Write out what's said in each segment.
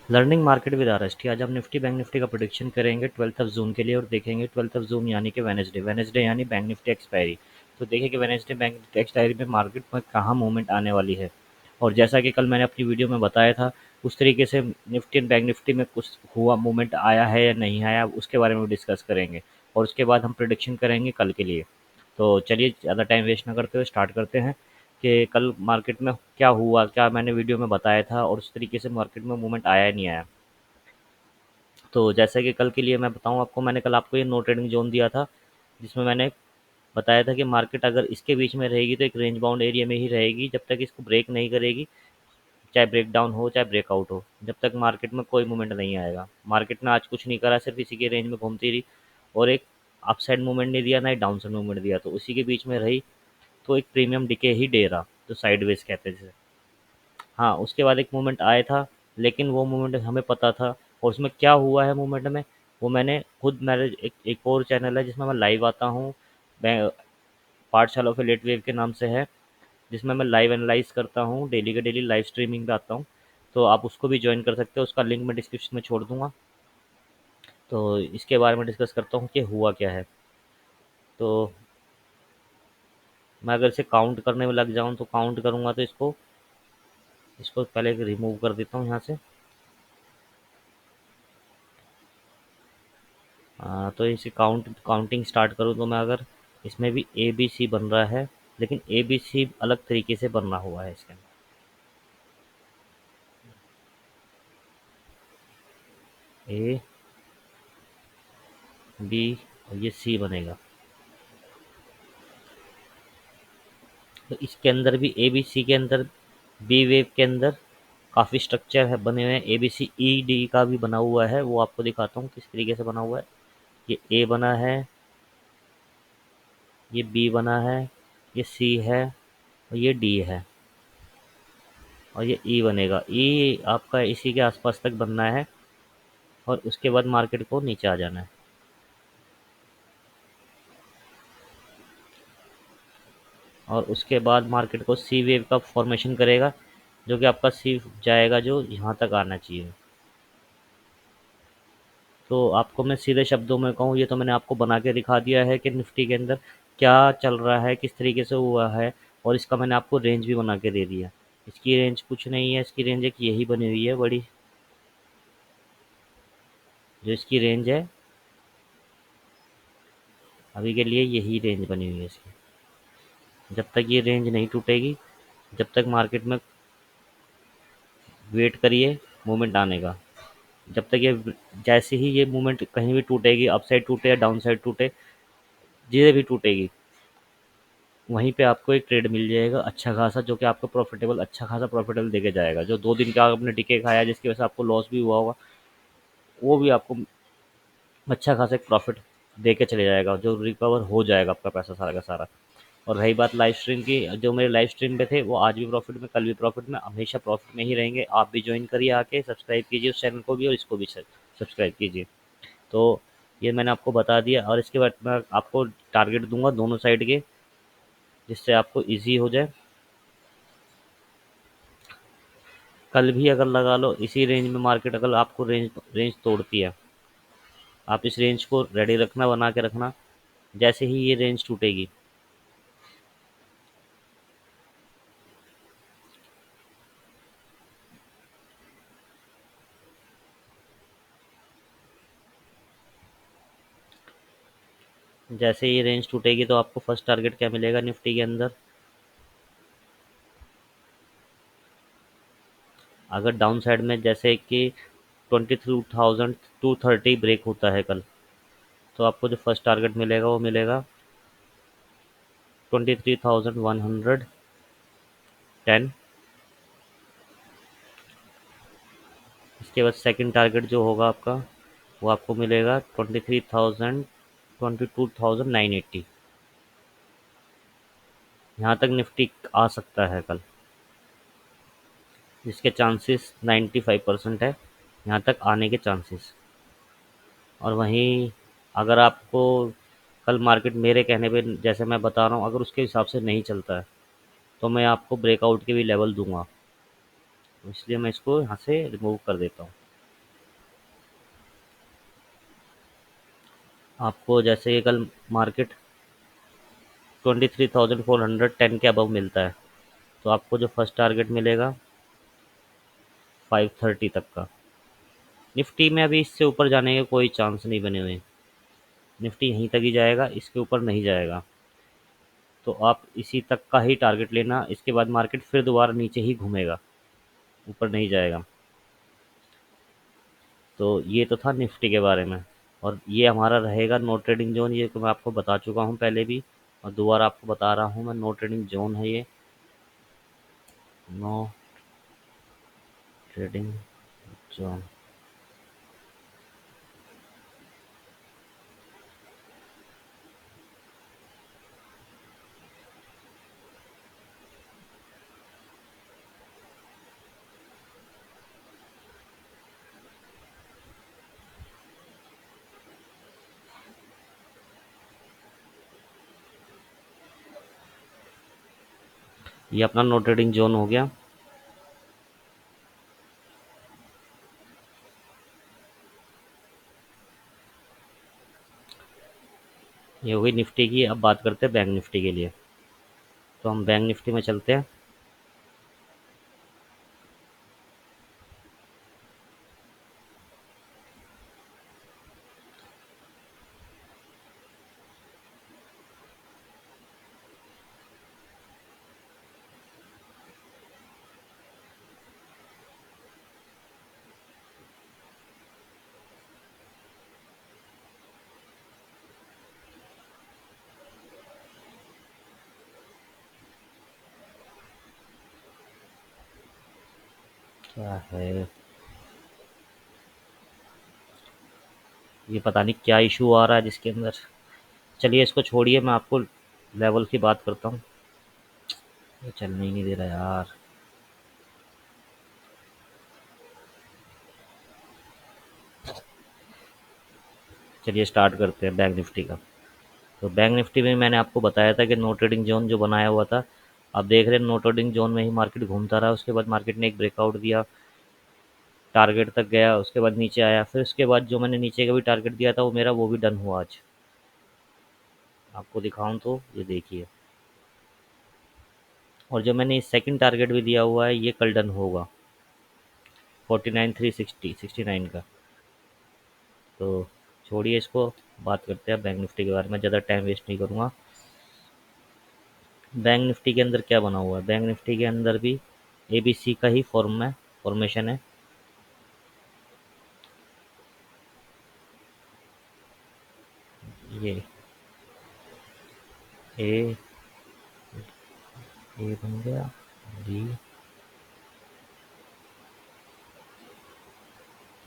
Learning market with RST. आज हम Nifty bank Nifty का प्रोडिक्शन करेंगे 12 जून के लिए और देखेंगे 12 जून यानी कि वेनेसडे, वेनेसडे यानी बैंक निफ्टी एक्सपायरी। तो देखिए कि वेनेसडे बैंक निफ्टी एक्सपायरी में मार्केट में कहाँ मूवमेंट आने वाली है। और जैसा कि कल मैंने अपनी वीडियो में बताया था, उस तरीके से निफ्टी बैंक निफ्टी में कुछ हुआ, मूवमेंट आया है या नहीं आया, उसके बारे में डिस्कस करेंगे। और उसके बाद हम प्रोडिक्शन करेंगे कल के लिए। तो चलिए ज़्यादा टाइम वेस्ट ना करते हुए स्टार्ट करते हैं कि कल मार्केट में क्या हुआ, क्या मैंने वीडियो में बताया था और उस तरीके से मार्केट में मूवमेंट आया या नहीं आया। तो जैसे कि कल के लिए मैं बताऊँ आपको, मैंने कल आपको ये नो ट्रेडिंग जोन दिया था, जिसमें मैंने बताया था कि मार्केट अगर इसके बीच में रहेगी तो एक रेंज बाउंड एरिया में ही रहेगी जब तक इसको ब्रेक नहीं करेगी। चाहे ब्रेक डाउन हो चाहे ब्रेकआउट हो, जब तक मार्केट में कोई मूवमेंट नहीं आएगा। मार्केट ने आज कुछ नहीं करा, सिर्फ इसी के रेंज में घूमती रही और एक अपसाइड मूवमेंट नहीं दिया, ना ही डाउन साइड मूवमेंट दिया, तो उसी के बीच में रही। तो एक प्रीमियम डिके ही दे रहा, जो साइडवेज कहते हैं जिसे। हाँ, उसके बाद एक मूवमेंट आया था, लेकिन वो मूवमेंट हमें पता था। और उसमें क्या हुआ है मूवमेंट में, वो मैंने खुद, मेरे एक और चैनल है जिसमें मैं लाइव आता हूँ, मैं पाठशाला ऑफ लेट वेव के नाम से है, जिसमें मैं लाइव एनालाइज करता हूँ, डेली के डेली लाइव स्ट्रीमिंग पे आता हूँ। तो आप उसको भी ज्वाइन कर सकते हो, उसका लिंक मैं डिस्क्रिप्शन में छोड़ दूंगा। तो इसके बारे में डिस्कस करता हूँ कि हुआ क्या है। तो मैं अगर इसे काउंट करने में लग जाऊँ तो काउंट करूँगा तो इसको इसको पहले रिमूव कर देता हूँ यहाँ से। तो इसे काउंटिंग स्टार्ट करूँ तो मैं अगर इसमें भी ए बी सी बन रहा है, लेकिन ए बी सी अलग तरीके से बनना हुआ है इसके अंदर, ए बी और ये सी बनेगा। तो इसके अंदर भी ए बी सी के अंदर, बी वेव के अंदर काफ़ी स्ट्रक्चर है बने हुए हैं। A B C E D का भी बना हुआ है, वो आपको दिखाता हूँ किस तरीके से बना हुआ है। ये ए बना है, ये बी बना है, ये सी है और ये डी है और ये ई बनेगा। ई आपका इसी के आसपास तक बनना है और उसके बाद मार्केट को नीचे आ जाना है। और उसके बाद मार्केट को सी वेव का फॉर्मेशन करेगा, जो कि आपका सी जाएगा जो यहाँ तक आना चाहिए। तो आपको मैं सीधे शब्दों में कहूँ, ये तो मैंने आपको बना के दिखा दिया है कि निफ्टी के अंदर क्या चल रहा है, किस तरीके से हुआ है। और इसका मैंने आपको रेंज भी बना के दे दिया। इसकी रेंज कुछ नहीं है, इसकी रेंज एक यही बनी हुई है बड़ी, जो इसकी रेंज है अभी के लिए यही रेंज बनी हुई है इसकी। जब तक ये रेंज नहीं टूटेगी, जब तक मार्केट में वेट करिए मूवमेंट आने का। जब तक ये, जैसे ही ये मूवमेंट कहीं भी टूटेगी, अप साइड टूटे या डाउन साइड टूटे, जिधर भी टूटेगी, वहीं पे आपको एक ट्रेड मिल जाएगा अच्छा खासा, जो कि आपको प्रॉफिटेबल, अच्छा खासा प्रॉफिटेबल देके जाएगा। जो 2 दिन का आपने टिके खाया जिसकी वजह से आपको लॉस भी हुआ होगा, वो भी आपको अच्छा खासा एक प्रॉफिट दे के चले जाएगा, जो रिकवर हो जाएगा आपका पैसा सारा का सारा। और रही बात लाइव स्ट्रीम की, जो मेरे लाइव स्ट्रीम पे थे वो आज भी प्रॉफिट में, कल भी प्रॉफिट में, हमेशा प्रॉफिट में ही रहेंगे। आप भी ज्वाइन करिए, आके सब्सक्राइब कीजिए उस चैनल को भी और इसको भी सब्सक्राइब कीजिए। तो ये मैंने आपको बता दिया और इसके बाद मैं आपको टारगेट दूंगा दोनों साइड के, जिससे आपको ईजी हो जाए। कल भी अगर लगा लो इसी रेंज में मार्केट, अगर आपको रेंज रेंज तोड़ती है, आप इस रेंज को रेडी रखना, बना के रखना। जैसे ही ये रेंज टूटेगी, जैसे ये रेंज टूटेगी तो आपको फर्स्ट टारगेट क्या मिलेगा निफ्टी के अंदर। अगर डाउन साइड में जैसे कि 22,230 ब्रेक होता है कल, तो आपको जो फर्स्ट टारगेट मिलेगा वो मिलेगा 23,110। इसके बाद सेकंड टारगेट जो होगा आपका, वो आपको मिलेगा 22,980। यहाँ तक निफ्टी आ सकता है कल, जिसके चांसेस 95% है यहाँ तक आने के चांसेस। और वहीं अगर आपको कल मार्केट मेरे कहने पे, जैसे मैं बता रहा हूँ, अगर उसके हिसाब से नहीं चलता है तो मैं आपको ब्रेकआउट के भी लेवल दूंगा। इसलिए मैं इसको यहाँ से रिमूव कर देता हूँ। आपको जैसे कि कल मार्केट 23,410 के अबव मिलता है, तो आपको जो फर्स्ट टारगेट मिलेगा 530 तक का। निफ्टी में अभी इससे ऊपर जाने के कोई चांस नहीं बने हुए। निफ्टी यहीं तक ही जाएगा, इसके ऊपर नहीं जाएगा। तो आप इसी तक का ही टारगेट लेना, इसके बाद मार्केट फिर दोबारा नीचे ही घूमेगा, ऊपर नहीं जाएगा। तो ये तो था निफ्टी के बारे में। और ये हमारा रहेगा नो ट्रेडिंग जोन, ये तो मैं आपको बता चुका हूँ पहले भी, और दोबारा आपको बता रहा हूँ मैं, नो ट्रेडिंग जोन है ये। No trading zone. ये अपना नो ट्रेडिंग जोन हो गया। ये हो गई निफ्टी की। अब बात करते हैं बैंक निफ्टी के लिए। तो हम बैंक निफ्टी में चलते हैं। क्या है ये, पता नहीं क्या इशू आ रहा है जिसके अंदर। चलिए इसको छोड़िए, मैं आपको लेवल की बात करता हूँ। ये चलने ही नहीं दे रहा यार। चलिए स्टार्ट करते हैं बैंक निफ्टी का। तो बैंक निफ्टी में मैंने आपको बताया था कि नो ट्रेडिंग जोन जो बनाया हुआ था, आप देख रहे हैं नो ट्रेडिंग जोन में ही मार्केट घूमता रहा। उसके बाद मार्केट ने एक ब्रेकआउट दिया, टारगेट तक गया, उसके बाद नीचे आया। फिर उसके बाद जो मैंने नीचे का भी टारगेट दिया था वो मेरा, वो भी डन हुआ आज। आपको दिखाऊं तो ये देखिए। और जो मैंने सेकंड टारगेट भी दिया हुआ है ये कल डन होगा, 49,360 का। तो छोड़िए इसको, बात करते हैं बैंक निफ्टी के बारे में, ज़्यादा टाइम वेस्ट नहीं करूँगा। बैंक निफ्टी के अंदर क्या बना हुआ है, बैंक निफ्टी के अंदर भी ABC का ही फॉर्मेशन है। ये ए ए बन गया, बी,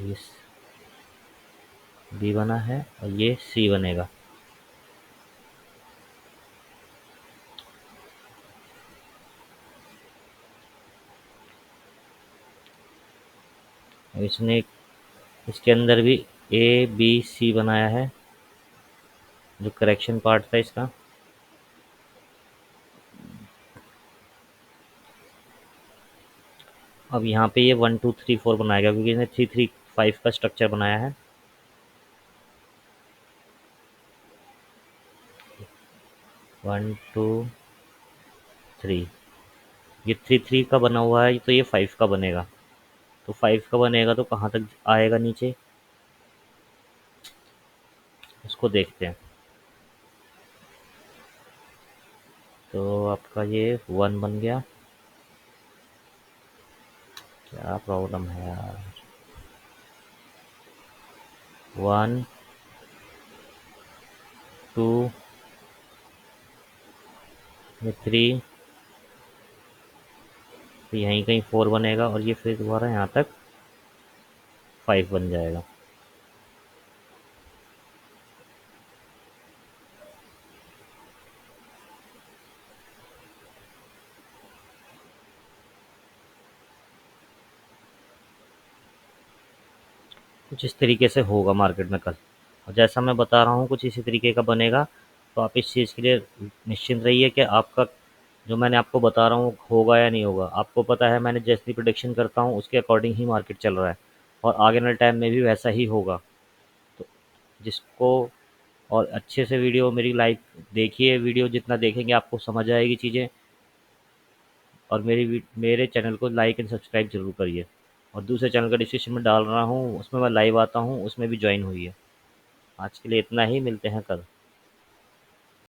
ये बी बना है, और ये सी बनेगा। और इसने इसके अंदर भी ABC बनाया है, जो करेक्शन पार्ट था इसका। अब यहाँ पे ये 1 2 3 4 बनाएगा, क्योंकि इसने 3 3 5 का स्ट्रक्चर बनाया है। 1 2 3, ये 3 3 का बना हुआ है, तो ये 5 का बनेगा। तो 5 का बनेगा तो कहाँ तक आएगा नीचे, उसको देखते हैं। तो आपका ये 1 बन गया। क्या प्रॉब्लम है यार। 1 2, ये 3, तो यहीं कहीं 4 बनेगा, और ये फिर दोबारा यहाँ तक 5 बन जाएगा। कुछ इस तरीके से होगा मार्केट में कल, और जैसा मैं बता रहा हूँ कुछ इसी तरीके का बनेगा। तो आप इस चीज़ के लिए निश्चिंत रहिए कि आपका, जो मैंने आपको बता रहा हूँ, होगा या नहीं होगा। आपको पता है मैंने जैसी प्रोडिक्शन करता हूँ उसके अकॉर्डिंग ही मार्केट चल रहा है, और आगे वाले टाइम में भी वैसा ही होगा। तो जिसको और अच्छे से वीडियो मेरी लाइक देखिए, वीडियो जितना देखेंगे आपको समझ आएगी चीज़ें। और मेरे चैनल को लाइक एंड सब्सक्राइब जरूर करिए। और दूसरे चैनल का डिस्क्रिप्शन में डाल रहा हूँ, उसमें मैं लाइव आता हूँ, उसमें भी ज्वाइन हुई है। आज के लिए इतना ही, मिलते हैं कल।